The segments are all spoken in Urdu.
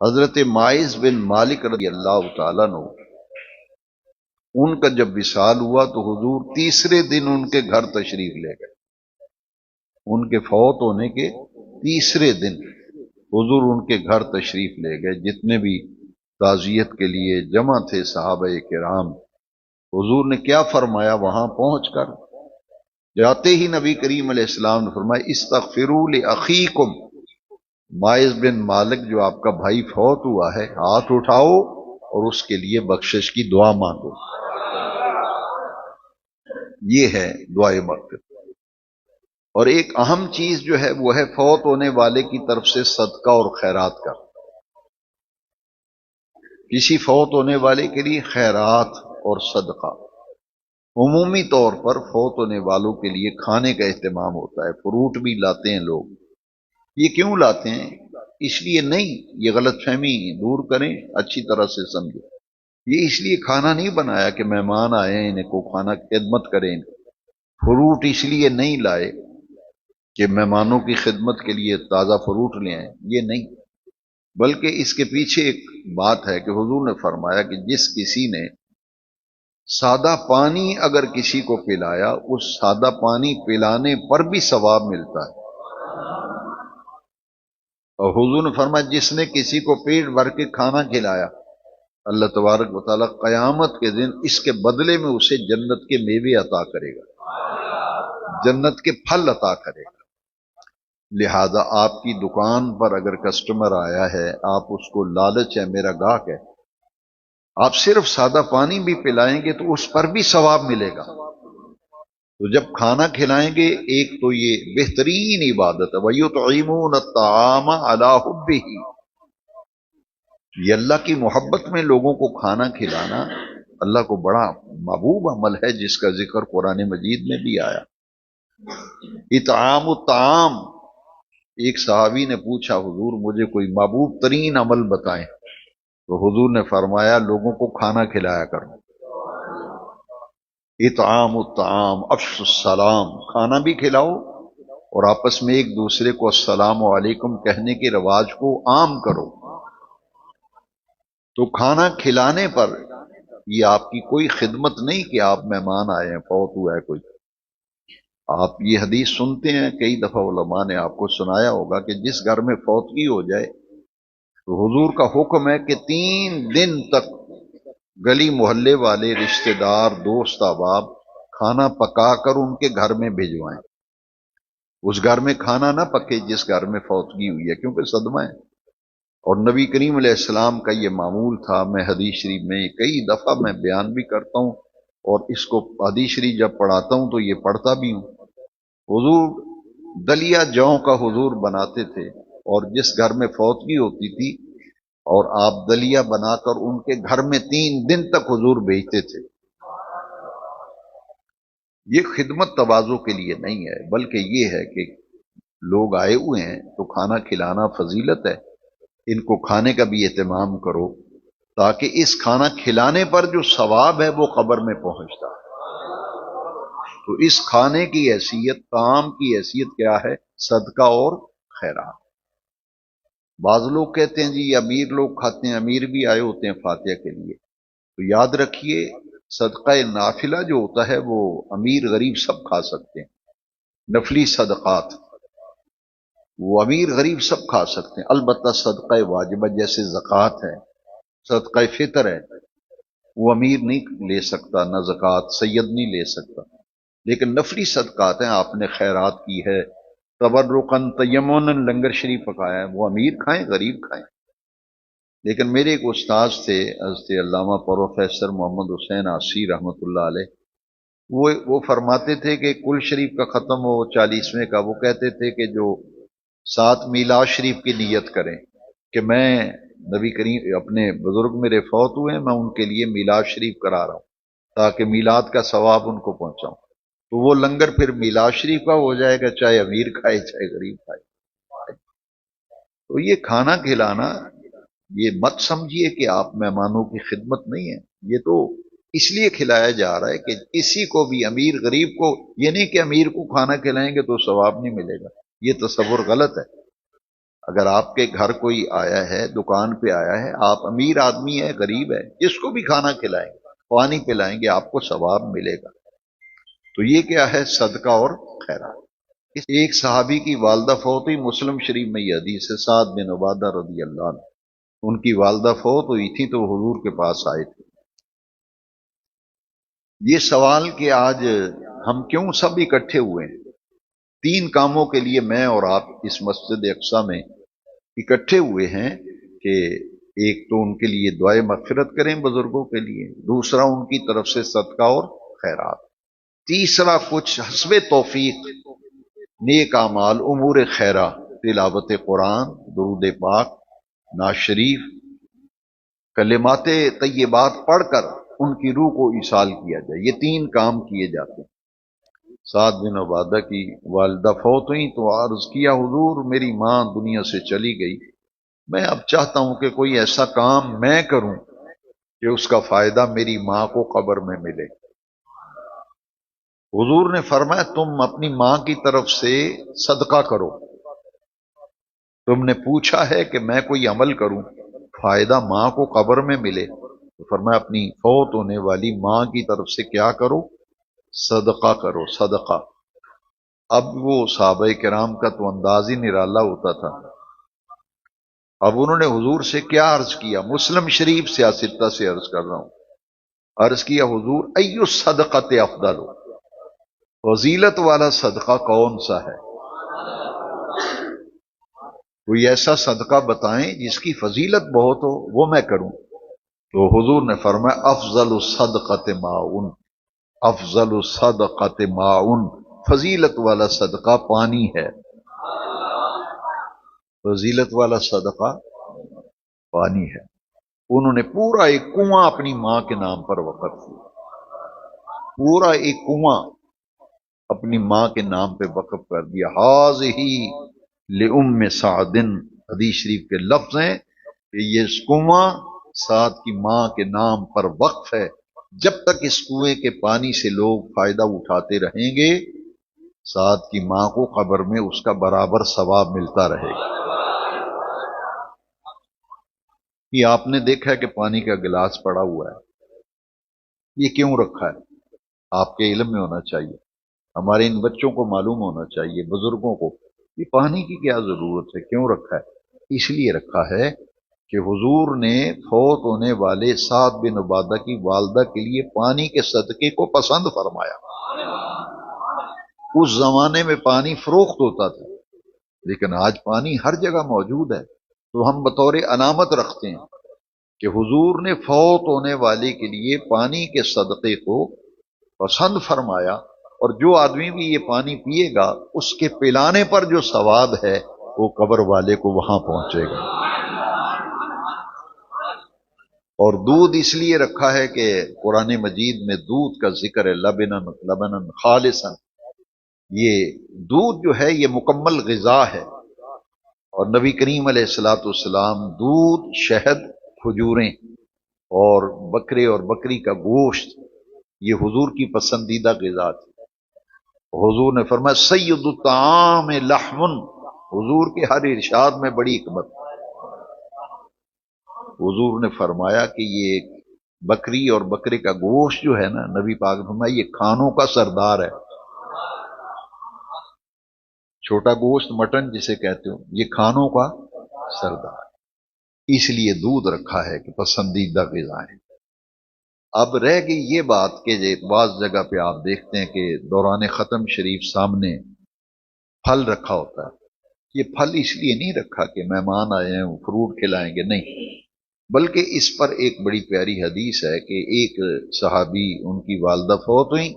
حضرت معاذ بن مالک رضی اللہ تعالیٰ عنہ، ان کا جب وصال ہوا تو حضور تیسرے دن ان کے گھر تشریف لے گئے۔ ان کے فوت ہونے کے تیسرے دن حضور ان کے گھر تشریف لے گئے۔ جتنے بھی تعزیت کے لیے جمع تھے صحابہ کرام، حضور نے کیا فرمایا؟ وہاں پہنچ کر جاتے ہی نبی کریم علیہ السلام نے فرمایا استغفروا لاخیکم، معاذ بن مالک جو آپ کا بھائی فوت ہوا ہے، ہاتھ اٹھاؤ اور اس کے لیے بخشش کی دعا مانگو۔ یہ ہے دعائے مغفرت۔ اور ایک اہم چیز جو ہے وہ ہے فوت ہونے والے کی طرف سے صدقہ اور خیرات کا۔ کسی فوت ہونے والے کے لیے خیرات اور صدقہ، عمومی طور پر فوت ہونے والوں کے لیے کھانے کا اہتمام ہوتا ہے، فروٹ بھی لاتے ہیں لوگ۔ یہ کیوں لاتے ہیں؟ اس لیے نہیں، یہ غلط فہمی دور کریں، اچھی طرح سے سمجھیں۔ یہ اس لیے کھانا نہیں بنایا کہ مہمان آئے ہیں انہیں کو کھانا خدمت کریں۔ فروٹ اس لیے نہیں لائے کہ مہمانوں کی خدمت کے لیے تازہ فروٹ لے آئیں، یہ نہیں، بلکہ اس کے پیچھے ایک بات ہے کہ حضور نے فرمایا کہ جس کسی نے سادہ پانی اگر کسی کو پلایا، اس سادہ پانی پلانے پر بھی ثواب ملتا ہے۔ اور حضور نے فرمایا جس نے کسی کو پیٹ بھر کے کھانا کھلایا، اللہ تبارک و تعالیٰ قیامت کے دن اس کے بدلے میں اسے جنت کے میوے عطا کرے گا، جنت کے پھل عطا کرے گا۔ لہذا آپ کی دکان پر اگر کسٹمر آیا ہے، آپ اس کو لالچ ہے میرا گاہک ہے، آپ صرف سادہ پانی بھی پلائیں گے تو اس پر بھی ثواب ملے گا۔ تو جب کھانا کھلائیں گے، ایک تو یہ بہترین عبادت ہے، وَيُطْعِمُونَ الطَّعَامَ عَلَىٰ حُبِّهِ، یہ اللہ کی محبت میں لوگوں کو کھانا کھلانا اللہ کو بڑا محبوب عمل ہے، جس کا ذکر قرآن مجید میں بھی آیا۔ اطعام الطعام، ایک صحابی نے پوچھا حضور مجھے کوئی محبوب ترین عمل بتائیں، تو حضور نے فرمایا لوگوں کو کھانا کھلایا کرو۔ اطعام الطعام افشوا السلام، کھانا بھی کھلاؤ اور آپس میں ایک دوسرے کو السلام علیکم کہنے کے رواج کو عام کرو۔ تو کھانا کھلانے پر یہ آپ کی کوئی خدمت نہیں کہ آپ مہمان آئے ہیں، فوت ہوا ہے کوئی۔ آپ یہ حدیث سنتے ہیں، کئی دفعہ علماء نے آپ کو سنایا ہوگا کہ جس گھر میں فوتگی ہو جائے تو حضور کا حکم ہے کہ 3 دن تک گلی محلے والے رشتہ دار دوست احباب کھانا پکا کر ان کے گھر میں بھجوائیں۔ اس گھر میں کھانا نہ پکے جس گھر میں فوتگی ہوئی ہے، کیونکہ صدمہ ہے۔ اور نبی کریم علیہ السلام کا یہ معمول تھا، میں حدیث شریف میں کئی دفعہ میں بیان بھی کرتا ہوں، اور اس کو حدیث شریف جب پڑھاتا ہوں تو یہ پڑھتا بھی ہوں۔ حضور دلیا جوں کا حضور بناتے تھے، اور جس گھر میں فوتگی ہوتی تھی اور آپ دلیا بنا کر ان کے گھر میں 3 دن تک حضور بھیجتے تھے۔ یہ خدمت تواضع کے لیے نہیں ہے، بلکہ یہ ہے کہ لوگ آئے ہوئے ہیں تو کھانا کھلانا فضیلت ہے، ان کو کھانے کا بھی اہتمام کرو، تاکہ اس کھانا کھلانے پر جو ثواب ہے وہ قبر میں پہنچتا ہے۔ تو اس کھانے کی حیثیت، طعام کی حیثیت کیا ہے؟ صدقہ اور خیرات۔ بعض لوگ کہتے ہیں جی یہ امیر لوگ کھاتے ہیں، امیر بھی آئے ہوتے ہیں فاتحہ کے لیے، تو یاد رکھیے صدقہ نافلہ جو ہوتا ہے وہ امیر غریب سب کھا سکتے ہیں۔ نفلی صدقات وہ امیر غریب سب کھا سکتے ہیں، البتہ صدقہ واجبہ جیسے زکوٰۃ ہے، صدقہ فطر ہے، وہ امیر نہیں لے سکتا، نہ زکوٰۃ سید نہیں لے سکتا۔ لیکن نفلی صدقات ہیں، آپ نے خیرات کی ہے، تبرکاً تیمناً لنگر شریف پکایا ہے، وہ امیر کھائیں غریب کھائیں۔ لیکن میرے ایک استاذ تھے حضرت علامہ پروفیسر محمد حسین عاصی رحمۃ اللہ علیہ، وہ فرماتے تھے کہ کل شریف کا ختم ہو 40ویں کا، وہ کہتے تھے کہ جو 7 میلاد شریف کی نیت کریں کہ میں نبی کریم اپنے بزرگ میرے فوت ہوئے ہیں، میں ان کے لیے میلاد شریف کرا رہا ہوں تاکہ میلاد کا ثواب ان کو پہنچاؤں، تو وہ لنگر پھر میلاد شریف کا ہو جائے گا، چاہے امیر کھائے چاہے غریب کھائے۔ تو یہ کھانا کھلانا یہ مت سمجھیے کہ آپ مہمانوں کی خدمت نہیں ہے، یہ تو اس لیے کھلایا جا رہا ہے کہ کسی کو بھی امیر غریب کو، یہ نہیں کہ امیر کو کھانا کھلائیں گے تو ثواب نہیں ملے گا، یہ تصور غلط ہے۔ اگر آپ کے گھر کوئی آیا ہے، دکان پہ آیا ہے، آپ امیر آدمی ہے، غریب ہے، جس کو بھی کھانا کھلائیں گے، پانی پلائیں گے، آپ کو ثواب ملے گا۔ تو یہ کیا ہے؟ صدقہ اور خیرات۔ ایک صحابی کی والدہ فوت ہوئی، مسلم شریف میں یہ حدیث ہے، سعد بن عبادہ رضی اللہ عنہ، ان کی والدہ فوت ہوئی تھی تو حضور کے پاس آئے تھے۔ یہ سوال کہ آج ہم کیوں سب اکٹھے ہوئے ہیں؟ تین کاموں کے لیے میں اور آپ اس مسجد اقصی میں اکٹھے ہوئے ہیں کہ ایک تو ان کے لیے دعائے مغفرت کریں بزرگوں کے لیے، دوسرا ان کی طرف سے صدقہ اور خیرات، تیسرا کچھ حسب توفیق نیک اعمال، امور خیرہ، تلاوت قرآن، درود پاک، نعت شریف، کلمات طیبات پڑھ کر ان کی روح کو ایصال کیا جائے۔ یہ تین کام کیے جاتے ہیں۔ سعد بن عبادہ کی والدہ فوت ہوئی تو عرض کیا، حضور میری ماں دنیا سے چلی گئی، میں اب چاہتا ہوں کہ کوئی ایسا کام میں کروں کہ اس کا فائدہ میری ماں کو قبر میں ملے۔ حضور نے فرمایا، تم اپنی ماں کی طرف سے صدقہ کرو۔ تم نے پوچھا ہے کہ میں کوئی عمل کروں فائدہ ماں کو قبر میں ملے، تو فرمایا اپنی فوت ہونے والی ماں کی طرف سے کیا کرو؟ صدقہ کرو، صدقہ۔ اب وہ صحابہ کرام کا تو انداز ہی نرالا ہوتا تھا۔ اب انہوں نے حضور سے کیا عرض کیا؟ مسلم شریف سیاستہ سے عرض کر رہا ہوں، عرض کیا، حضور ایو صدقت افضل، فضیلت والا صدقہ کون سا ہے؟ کوئی ایسا صدقہ بتائیں جس کی فضیلت بہت ہو، وہ میں کروں۔ تو حضور نے فرمایا، افضل الصدقۃ ماؤن، افضل الصدقۃ ماؤن، فضیلت والا صدقہ پانی ہے۔ فضیلت والا صدقہ پانی ہے۔ انہوں نے پورا ایک کنواں اپنی ماں کے نام پر وقف کیا، پورا ایک کنواں اپنی ماں کے نام پہ وقف کر دیا۔ ہذہ لأم سعد، حدیث شریف کے لفظ ہیں کہ یہ کنواں سعد کی ماں کے نام پر وقف ہے، جب تک اس کنویں کے پانی سے لوگ فائدہ اٹھاتے رہیں گے سعد کی ماں کو قبر میں اس کا برابر ثواب ملتا رہے گا۔ یہ آپ نے دیکھا ہے کہ پانی کا گلاس پڑا ہوا ہے، یہ کیوں رکھا ہے؟ آپ کے علم میں ہونا چاہیے، ہمارے ان بچوں کو معلوم ہونا چاہیے، بزرگوں کو، یہ پانی کی کیا ضرورت ہے، کیوں رکھا ہے؟ اس لیے رکھا ہے کہ حضور نے فوت ہونے والے سعد بن عبادہ کی والدہ کے لیے پانی کے صدقے کو پسند فرمایا۔ اس زمانے میں پانی فروخت ہوتا تھا، لیکن آج پانی ہر جگہ موجود ہے، تو ہم بطور علامت رکھتے ہیں کہ حضور نے فوت ہونے والے کے لیے پانی کے صدقے کو پسند فرمایا، اور جو آدمی بھی یہ پانی پیے گا اس کے پلانے پر جو ثواب ہے وہ قبر والے کو وہاں پہنچے گا۔ اور دودھ اس لیے رکھا ہے کہ قرآن مجید میں دودھ کا ذکر ہے، لبنن لبنن خالصا، یہ دودھ جو ہے یہ مکمل غذا ہے، اور نبی کریم علیہ الصلوۃ والسلام دودھ، شہد، کھجوریں اور بکرے اور بکری کا گوشت یہ حضور کی پسندیدہ غذا تھی۔ حضور نے فرمایا، سید الطعام لحم، حضور کے ہر ارشاد میں بڑی حکمت۔ حضور نے فرمایا کہ یہ بکری اور بکرے کا گوشت جو ہے نا، نبی پاک نے فرمایا یہ کھانوں کا سردار ہے۔ چھوٹا گوشت، مٹن جسے کہتے ہو، یہ کھانوں کا سردار، اس لیے دودھ رکھا ہے کہ پسندیدہ غذا ہے۔ اب رہ گئی یہ بات کہ بعض جگہ پہ آپ دیکھتے ہیں کہ دوران ختم شریف سامنے پھل رکھا ہوتا ہے۔ یہ پھل اس لیے نہیں رکھا کہ مہمان آئے ہیں فروٹ کھلائیں گے، نہیں، بلکہ اس پر ایک بڑی پیاری حدیث ہے کہ ایک صحابی، ان کی والدہ فوت ہوئی،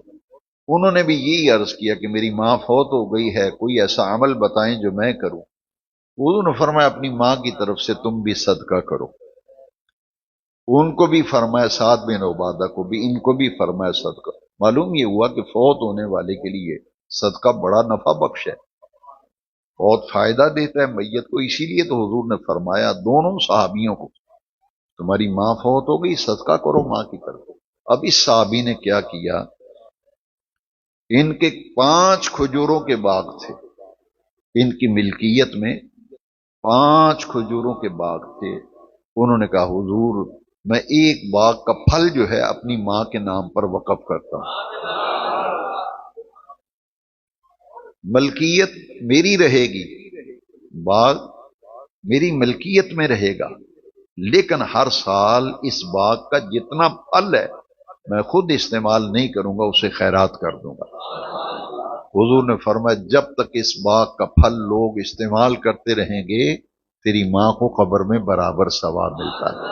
انہوں نے بھی یہی عرض کیا کہ میری ماں فوت ہو گئی ہے، کوئی ایسا عمل بتائیں جو میں کروں۔ انہوں نے فرمایا اپنی ماں کی طرف سے تم بھی صدقہ کرو۔ ان کو بھی فرمایا، سعد بن عبادہ کو بھی، ان کو بھی فرمایا صدقہ۔ معلوم یہ ہوا کہ فوت ہونے والے کے لیے صدقہ بڑا نفع بخش ہے، بہت فائدہ دیتا ہے میت کو۔ اسی لیے تو حضور نے فرمایا دونوں صحابیوں کو، تمہاری ماں فوت ہو گئی، صدقہ کرو ماں کی طرف۔ اب اس صحابی نے کیا کیا، ان کے 5 کھجوروں کے باغ تھے ان کی ملکیت میں، 5 کھجوروں کے باغ تھے. انہوں نے کہا حضور میں ایک باغ کا پھل جو ہے اپنی ماں کے نام پر وقف کرتا ہوں. ملکیت میری رہے گی، باغ میری ملکیت میں رہے گا، لیکن ہر سال اس باغ کا جتنا پھل ہے میں خود استعمال نہیں کروں گا، اسے خیرات کر دوں گا. حضور نے فرمایا جب تک اس باغ کا پھل لوگ استعمال کرتے رہیں گے تیری ماں کو قبر میں برابر ثواب ملتا ہے.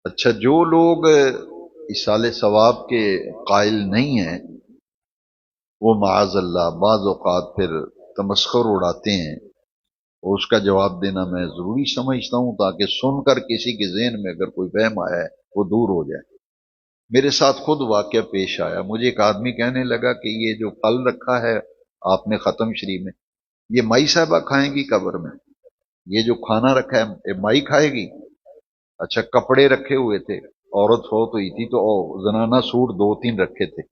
اچھا، جو لوگ ایصال ثواب کے قائل نہیں ہیں وہ معاذ اللہ بعض اوقات پھر تمسخر اڑاتے ہیں، اور اس کا جواب دینا میں ضروری سمجھتا ہوں تاکہ سن کر کسی کے ذہن میں اگر کوئی وہم آیا ہے وہ دور ہو جائے. میرے ساتھ خود واقعہ پیش آیا. مجھے ایک آدمی کہنے لگا کہ یہ جو پھل رکھا ہے آپ نے ختم شریف میں، یہ مائی صاحبہ کھائیں گی قبر میں؟ یہ جو کھانا رکھا ہے یہ مائی کھائے گی؟ اچھا، کپڑے رکھے ہوئے تھے، عورت ہو تو ہی تھی تو زنانہ سوٹ 2-3 رکھے تھے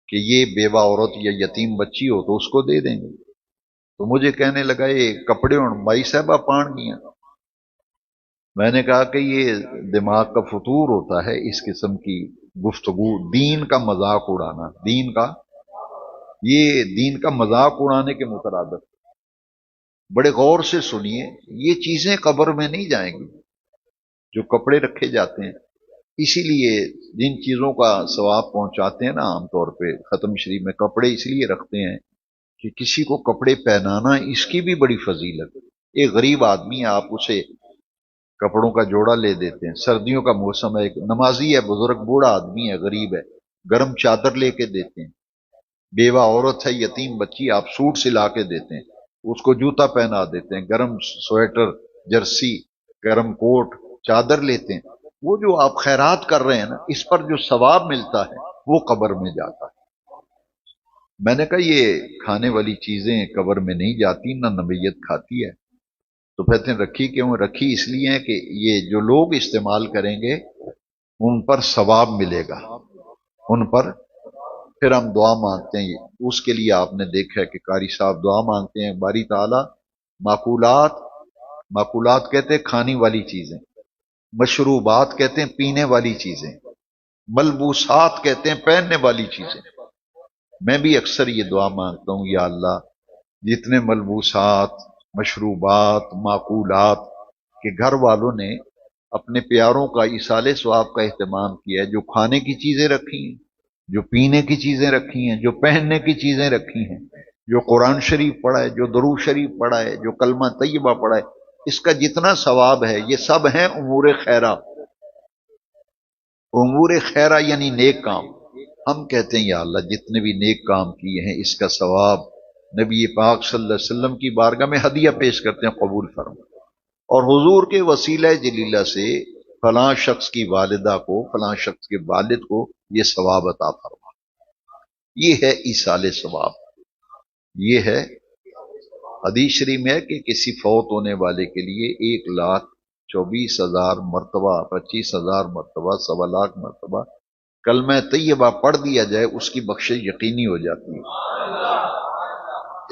کہ یہ بیوہ عورت یا یتیم بچی ہو تو اس کو دے دیں گے. تو مجھے کہنے لگا یہ کپڑے اور مائی صاحبہ پان گیا. میں نے کہا کہ یہ دماغ کا فطور ہوتا ہے اس قسم کی گفتگو، دین کا مذاق اڑانا، دین کا مذاق اڑانے کے مترادف. بڑے غور سے سنیے، یہ چیزیں قبر میں نہیں جائیں گی جو کپڑے رکھے جاتے ہیں. اسی لیے جن چیزوں کا ثواب پہنچاتے ہیں نا عام طور پہ ختم شریف میں کپڑے اس لیے رکھتے ہیں کہ کسی کو کپڑے پہنانا اس کی بھی بڑی فضیلت ہے. ایک غریب آدمی ہے، آپ اسے کپڑوں کا جوڑا لے دیتے ہیں، سردیوں کا موسم ہے، ایک نمازی ہے، بزرگ بوڑھا آدمی ہے، غریب ہے، گرم چادر لے کے دیتے ہیں. بیوہ عورت ہے، یتیم بچی، آپ سوٹ سلا کے دیتے ہیں، اس کو جوتا پہنا دیتے ہیں، گرم سویٹر، جرسی، گرم کوٹ، چادر لیتے ہیں. وہ جو آپ خیرات کر رہے ہیں نا اس پر جو ثواب ملتا ہے وہ قبر میں جاتا ہے. میں نے کہا یہ کھانے والی چیزیں قبر میں نہیں جاتی، نہ نبیت کھاتی ہے. تو کہتے ہیں رکھی کیوں؟ رکھی اس لیے ہے کہ یہ جو لوگ استعمال کریں گے ان پر ثواب ملے گا، ان پر. پھر ہم دعا مانگتے ہیں، اس کے لیے آپ نے دیکھا ہے کہ قاری صاحب دعا مانگتے ہیں باری تعالی معقولات کہتے ہیں کھانے والی چیزیں، مشروبات کہتے ہیں پینے والی چیزیں، ملبوسات کہتے ہیں پہننے والی چیزیں. میں بھی اکثر یہ دعا مانگتا ہوں، یا اللہ جتنے ملبوسات، مشروبات، معقولات کے گھر والوں نے اپنے پیاروں کا ایصال ثواب کا اہتمام کیا ہے، جو کھانے کی چیزیں رکھی ہیں، جو پینے کی چیزیں رکھی ہیں، جو پہننے کی چیزیں رکھی ہیں، جو قرآن شریف پڑھا ہے، جو درود شریف پڑھا ہے، جو کلمہ طیبہ پڑھا ہے، اس کا جتنا ثواب ہے یہ سب ہیں امور خیرہ. امور خیرہ یعنی نیک کام. ہم کہتے ہیں یا اللہ جتنے بھی نیک کام کیے ہیں اس کا ثواب نبی پاک صلی اللہ علیہ وسلم کی بارگاہ میں ہدیہ پیش کرتے ہیں، قبول فرما. اور حضور کے وسیلہ جلیلہ سے فلاں شخص کی والدہ کو، فلاں شخص کے والد کو یہ ثواب عطا فرما. یہ ہے ایصال ثواب. یہ ہے حدیث شریف میں ہے کہ کسی فوت ہونے والے کے لیے 1,24,000 مرتبہ، 25,000 مرتبہ، 1,00,000 مرتبہ کلمہ طیبہ پڑھ دیا جائے اس کی بخشش یقینی ہو جاتی ہے.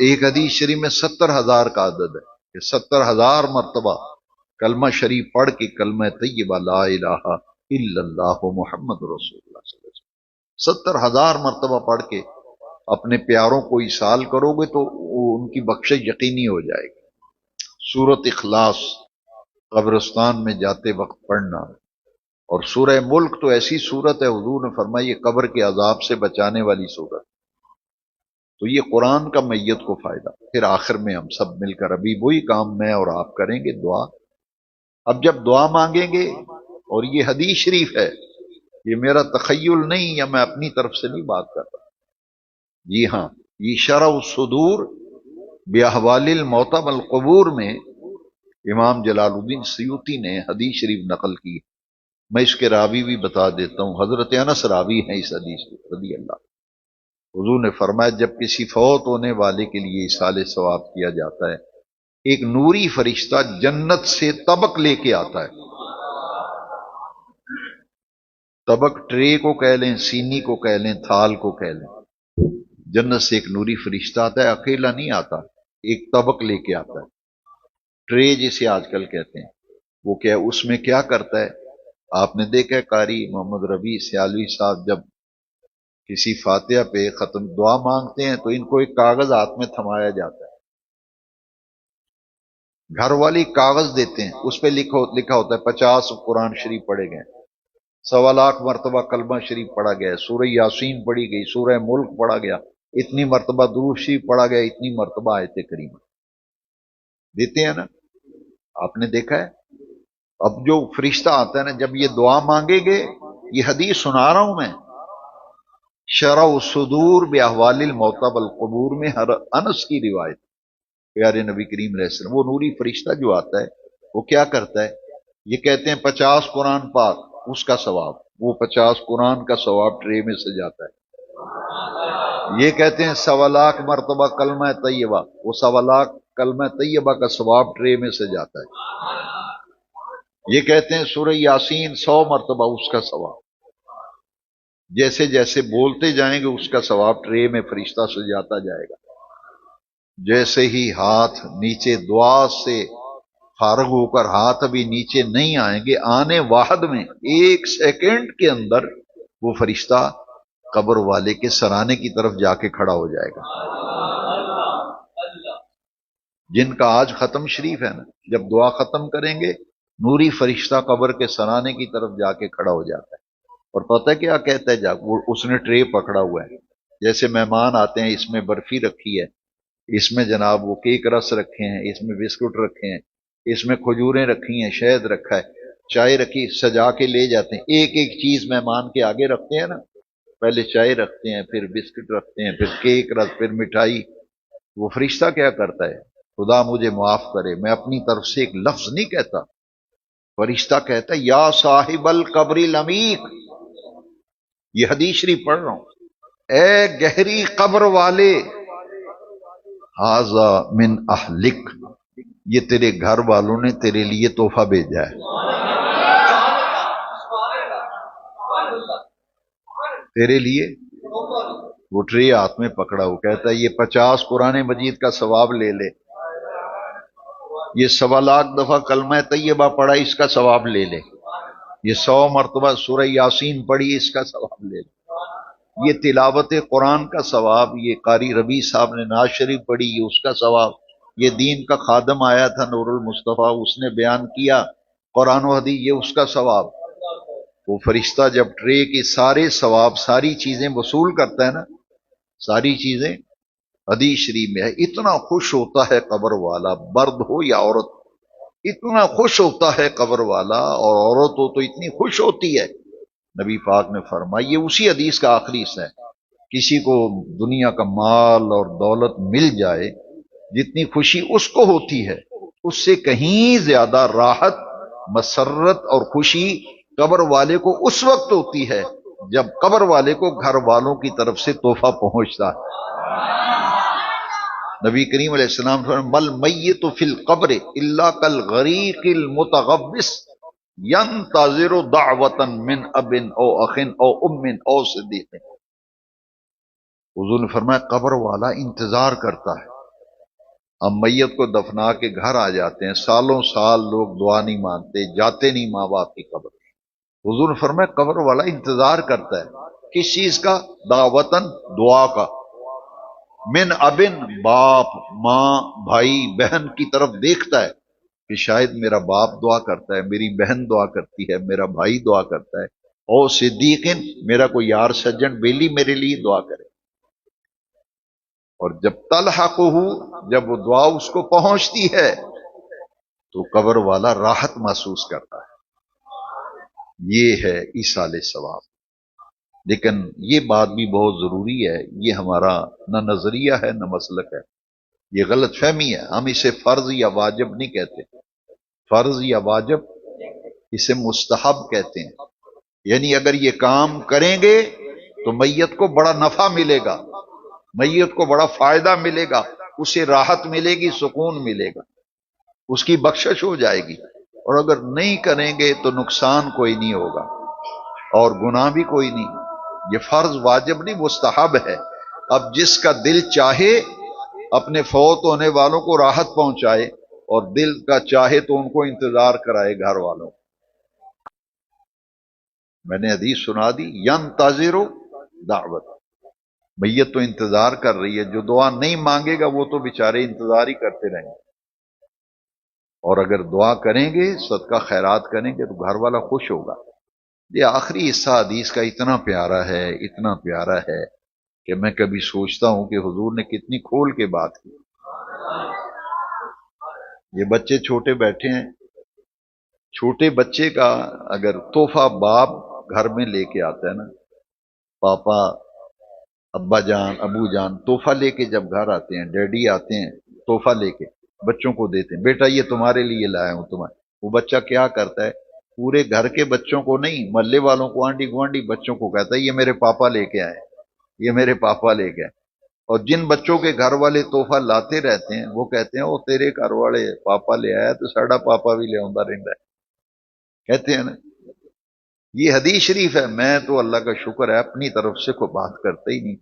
ایک حدیث شریف میں 70,000 کا عدد ہے کہ 70,000 مرتبہ کلمہ شریف پڑھ کے کلمہ طیبہ لا الہ الا اللہ محمد رسول اللہ صلی اللہ علیہ وسلم 70,000 مرتبہ پڑھ کے اپنے پیاروں کو ایصال کرو گے تو ان کی بخشش یقینی ہو جائے گی. سورۃ اخلاص قبرستان میں جاتے وقت پڑھنا، اور سورہ ملک تو ایسی سورت ہے حضور نے فرمایا یہ قبر کے عذاب سے بچانے والی سورت. تو یہ قرآن کا میت کو فائدہ. پھر آخر میں ہم سب مل کر ابھی وہی کام میں اور آپ کریں گے، دعا. اب جب دعا مانگیں گے، اور یہ حدیث شریف ہے، یہ میرا تخیل نہیں یا میں اپنی طرف سے نہیں بات کر رہا، جی ہاں یہ شرح الصدور باحوال الموتى والقبور میں امام جلال الدین سیوطی نے حدیث شریف نقل کی. میں اس کے راوی بھی بتا دیتا ہوں، حضرت انس راوی ہیں اس حدیث کے رضی اللہ. حضور نے فرمایا جب کسی فوت ہونے والے کے لیے ایصال ثواب کیا جاتا ہے ایک نوری فرشتہ جنت سے طبق لے کے آتا ہے. طبق ٹرے کو کہہ لیں، سینی کو کہہ لیں، تھال کو کہہ لیں. جنت سے ایک نوری فرشتہ آتا ہے، اکیلا نہیں آتا، ایک طبق لے کے آتا ہے، ٹرے جسے آج کل کہتے ہیں، وہ کیا اس میں کیا کرتا ہے؟ آپ نے دیکھا ہے قاری محمد ربیع سیالوی صاحب جب کسی فاتحہ پہ ختم دعا مانگتے ہیں تو ان کو ایک کاغذ ہاتھ میں تھمایا جاتا ہے، گھر والی کاغذ دیتے ہیں، اس پہ لکھا ہوتا ہے 50 قرآن شریف پڑھے گئے، 1.25 مرتبہ کلمہ شریف پڑھا گیا، سورہ یاسین پڑھی گئی، سورہ ملک پڑھا گیا، اتنی مرتبہ درود شریف پڑھا گیا، اتنی مرتبہ آیت کریمہ دیتے ہیں نا، آپ نے دیکھا ہے؟ اب جو فرشتہ آتا ہے نا جب یہ دعا مانگے گے، یہ حدیث سنا رہا ہوں میں، شرع الصدور باحوال الموتى والقبور میں ہر انس کی روایت، پیارے نبی کریم علیہ السلام، وہ نوری فرشتہ جو آتا ہے وہ کیا کرتا ہے؟ یہ کہتے ہیں 50 قرآن پاک، اس کا ثواب، وہ 50 قرآن کا ثواب ٹرے میں سے جاتا ہے۔ یہ کہتے ہیں 1.25 مرتبہ کلمہ طیبہ، وہ 1.25 کلمہ طیبہ کا ثواب ٹرے میں سے جاتا ہے۔ یہ کہتے ہیں سورہ یاسین 100 مرتبہ، اس کا ثواب، جیسے جیسے بولتے جائیں گے اس کا ثواب ٹرے میں فرشتہ سے جاتا جائے گا۔ جیسے ہی ہاتھ نیچے دعا سے فارغ ہو کر ہاتھ ابھی نیچے نہیں آئیں گے، آنے واحد میں 1 سیکنڈ کے اندر وہ فرشتہ قبر والے کے سرانے کی طرف جا کے کھڑا ہو جائے گا۔ جن کا آج ختم شریف ہے نا، جب دعا ختم کریں گے نوری فرشتہ قبر کے سرانے کی طرف جا کے کھڑا ہو جاتا ہے، اور پتہ کیا کہتا ہے؟ جا وہ اس نے ٹرے پکڑا ہوا ہے، جیسے مہمان آتے ہیں، اس میں برفی رکھی ہے، اس میں جناب وہ کیک رس رکھے ہیں، اس میں بسکٹ رکھے ہیں، اس میں کھجوریں رکھی ہیں، شہد رکھا ہے، چائے رکھی، سجا کے لے جاتے ہیں، ایک ایک چیز مہمان کے آگے رکھتے ہیں نا، پہلے چائے رکھتے ہیں، پھر بسکٹ رکھتے ہیں، پھر کیک رس، پھر مٹھائی۔ وہ فرشتہ کیا کرتا ہے؟ خدا مجھے معاف کرے، میں اپنی طرف سے ایک لفظ نہیں کہتا، فرشتہ کہتا ہے یا صاحب القبر العمیق، یہ حدیث شریف پڑھ رہا ہوں، اے گہری قبر والے، ھذا من اہلک، یہ تیرے گھر والوں نے تیرے لیے تحفہ بھیجا ہے، تیرے لیے۔ وہ ٹرے ہاتھ میں پکڑا ہو، کہتا ہے یہ 50 قرآن مجید کا ثواب لے لے، یہ 1.25 دفعہ کلمہ طیبہ پڑھا، اس کا ثواب لے لے، یہ 100 مرتبہ سورہ یاسین پڑھی، اس کا ثواب لے لے، یہ تلاوت قرآن کا ثواب، یہ قاری ربیع صاحب نے نعت شریف پڑھی، یہ اس کا ثواب، یہ دین کا خادم آیا تھا نور المصطفیٰ، اس نے بیان کیا قرآن و حدیث، یہ اس کا ثواب۔ وہ فرشتہ جب ٹرے کے سارے ثواب، ساری چیزیں وصول کرتا ہے نا، ساری چیزیں، حدیث شریف میں ہے، اتنا خوش ہوتا ہے قبر والا، مرد ہو یا عورت، اتنا خوش ہوتا ہے قبر والا، اور عورت ہو تو اتنی خوش ہوتی ہے۔ نبی پاک نے فرمایا، یہ اسی حدیث کا آخری حصہ ہے، کسی کو دنیا کا مال اور دولت مل جائے، جتنی خوشی اس کو ہوتی ہے، اس سے کہیں زیادہ راحت، مسرت اور خوشی قبر والے کو اس وقت ہوتی ہے جب قبر والے کو گھر والوں کی طرف سے تحفہ پہنچتا ہے۔ نبی کریم علیہ السلام فرمایا مل میت فی القبر الا کالغریق المتغوص ینتظر دعوتا من اب او اخ او ام او صدیق۔ حضور نے فرمایا قبر والا انتظار کرتا ہے، ہم میت کو دفنا کے گھر آ جاتے ہیں، سالوں سال لوگ دعا نہیں مانتے، جاتے نہیں ماں باپ کی قبر۔ حضور نے فرمایا قبر والا انتظار کرتا ہے کس چیز کا؟ دعوتن، دعا کا، من ابن، باپ، ماں، بھائی، بہن کی طرف دیکھتا ہے کہ شاید میرا باپ دعا کرتا ہے، میری بہن دعا کرتی ہے، میرا بھائی دعا کرتا ہے، او صدیقن، میرا کوئی یار سجن بیلی میرے لیے دعا کرے۔ اور جب تلحقہ، جب وہ دعا اس کو پہنچتی ہے تو قبر والا راحت محسوس کرتا ہے، یہ ہے ایصال ثواب۔ لیکن یہ بات بھی بہت ضروری ہے، یہ ہمارا نہ نظریہ ہے نہ مسلک ہے، یہ غلط فہمی ہے، ہم اسے فرض یا واجب نہیں کہتے، فرض یا واجب، اسے مستحب کہتے ہیں، یعنی اگر یہ کام کریں گے تو میت کو بڑا نفع ملے گا، میت کو بڑا فائدہ ملے گا، اسے راحت ملے گی، سکون ملے گا، اس کی بخشش ہو جائے گی، اور اگر نہیں کریں گے تو نقصان کوئی نہیں ہوگا اور گناہ بھی کوئی نہیں۔ یہ فرض واجب نہیں، مستحب ہے۔ اب جس کا دل چاہے اپنے فوت ہونے والوں کو راحت پہنچائے اور دل کا چاہے تو ان کو انتظار کرائے گھر والوں کو۔ میں نے حدیث سنا دی، ینتظر دعوت، میت تو انتظار کر رہی ہے، جو دعا نہیں مانگے گا وہ تو بیچارے انتظار ہی کرتے رہیں گے، اور اگر دعا کریں گے، صدقہ خیرات کریں گے تو گھر والا خوش ہوگا۔ یہ آخری حصہ حدیث کا اتنا پیارا ہے، اتنا پیارا ہے کہ میں کبھی سوچتا ہوں کہ حضور نے کتنی کھول کے بات کی۔ یہ بچے چھوٹے بیٹھے ہیں، چھوٹے بچے کا اگر تحفہ باپ گھر میں لے کے آتا ہے نا، پاپا، ابا جان، ابو جان تحفہ لے کے جب گھر آتے ہیں، ڈیڈی آتے ہیں تحفہ لے کے بچوں کو دیتے ہیں، بیٹا یہ تمہارے لیے لایا ہوں تمہارے، وہ بچہ کیا کرتا ہے، پورے گھر کے بچوں کو نہیں، محلے والوں کو، آنڈی گوانڈی بچوں کو کہتا ہے یہ میرے پاپا لے کے آئے، یہ میرے پاپا لے کے آئے۔ اور جن بچوں کے گھر والے تحفہ لاتے رہتے ہیں وہ کہتے ہیں وہ تیرے گھر والے پاپا لے آیا تو ساڑا پاپا بھی لے آتا رہتا ہے، کہتے ہیں نا۔ یہ حدیث شریف ہے، میں تو اللہ کا شکر ہے اپنی طرف سے کوئی بات کرتا ہی نہیں،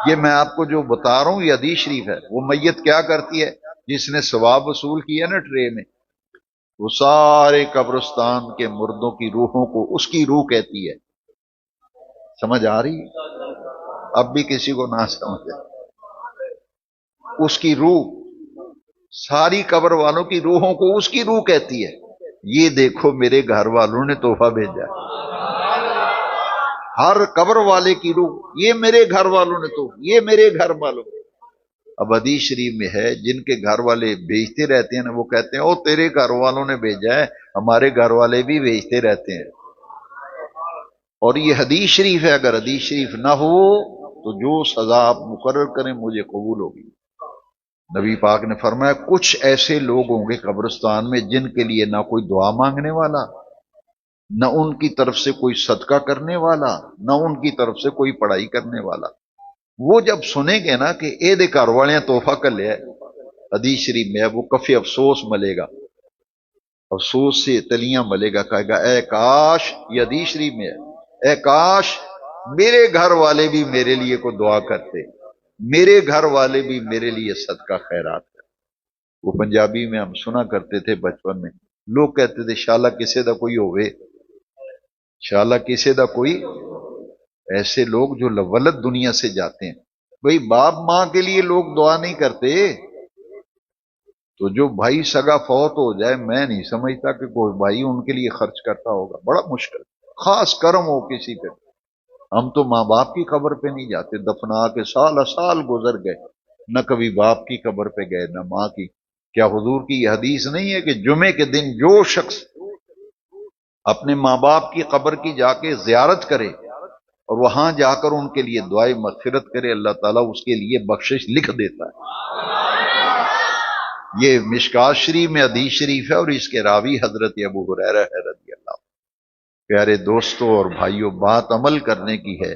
یہ میں آپ کو جو بتا رہا ہوں یہ حدیث شریف ہے۔ وہ میت کیا کرتی ہے جس نے ثواب وصول کیا نا ٹرے میں، وہ سارے قبرستان کے مردوں کی روحوں کو اس کی روح کہتی ہے۔ سمجھ آ رہی ہے؟ اب بھی کسی کو نہ سمجھے، اس کی روح، ساری قبر والوں کی روحوں کو اس کی روح کہتی ہے، یہ دیکھو میرے گھر والوں نے تحفہ بھیجا ہے۔ ہر قبر والے کی روح، یہ میرے گھر والوں نے، تو یہ میرے گھر والوں نے۔ اب حدیث شریف میں ہے جن کے گھر والے بھیجتے رہتے ہیں نا، وہ کہتے ہیں او تیرے گھر والوں نے بھیجا ہے، ہمارے گھر والے بھی بھیجتے رہتے ہیں۔ اور یہ حدیث شریف ہے، اگر حدیث شریف نہ ہو تو جو سزا آپ مقرر کریں مجھے قبول ہوگی۔ نبی پاک نے فرمایا کچھ ایسے لوگ ہوں گے قبرستان میں جن کے لیے نہ کوئی دعا مانگنے والا، نہ ان کی طرف سے کوئی صدقہ کرنے والا، نہ ان کی طرف سے کوئی پڑھائی کرنے والا۔ وہ جب سنیں گے نا کہ اے دے گھر والے تحفہ کر لیا، حدیث شریف میں ہے، وہ کفی افسوس ملے گا، افسوس سے تلیاں ملے گا، کہے گا اے کاش، یہ حدیث شریف میں ہے، اے کاش میرے گھر والے بھی میرے لیے کو دعا کرتے، میرے گھر والے بھی میرے لیے صدقہ خیرات کرتے۔ وہ پنجابی میں ہم سنا کرتے تھے بچپن میں، لوگ کہتے تھے شالا کسے دا کوئی ہوئے، شالا کسے دا کوئی، ایسے لوگ جو لولد دنیا سے جاتے ہیں۔ بھئی باپ ماں کے لیے لوگ دعا نہیں کرتے، تو جو بھائی سگا فوت ہو جائے میں نہیں سمجھتا کہ کوئی بھائی ان کے لیے خرچ کرتا ہوگا، بڑا مشکل، خاص کرم ہو کسی پہ۔ ہم تو ماں باپ کی قبر پہ نہیں جاتے، دفنا کے سال سال گزر گئے، نہ کبھی باپ کی قبر پہ گئے نہ ماں کی۔ کیا حضور کی یہ حدیث نہیں ہے کہ جمعے کے دن جو شخص اپنے ماں باپ کی قبر کی جا کے زیارت کرے اور وہاں جا کر ان کے لیے دعائے مغفرت کرے، اللہ تعالیٰ اس کے لیے بخشش لکھ دیتا ہے۔ یہ مشکات شریف میں حدیث شریف ہے اور اس کے راوی حضرت ابو ہریرہ رضی اللہ عنہ۔ پیارے دوستوں اور بھائیوں، بات عمل کرنے کی ہے۔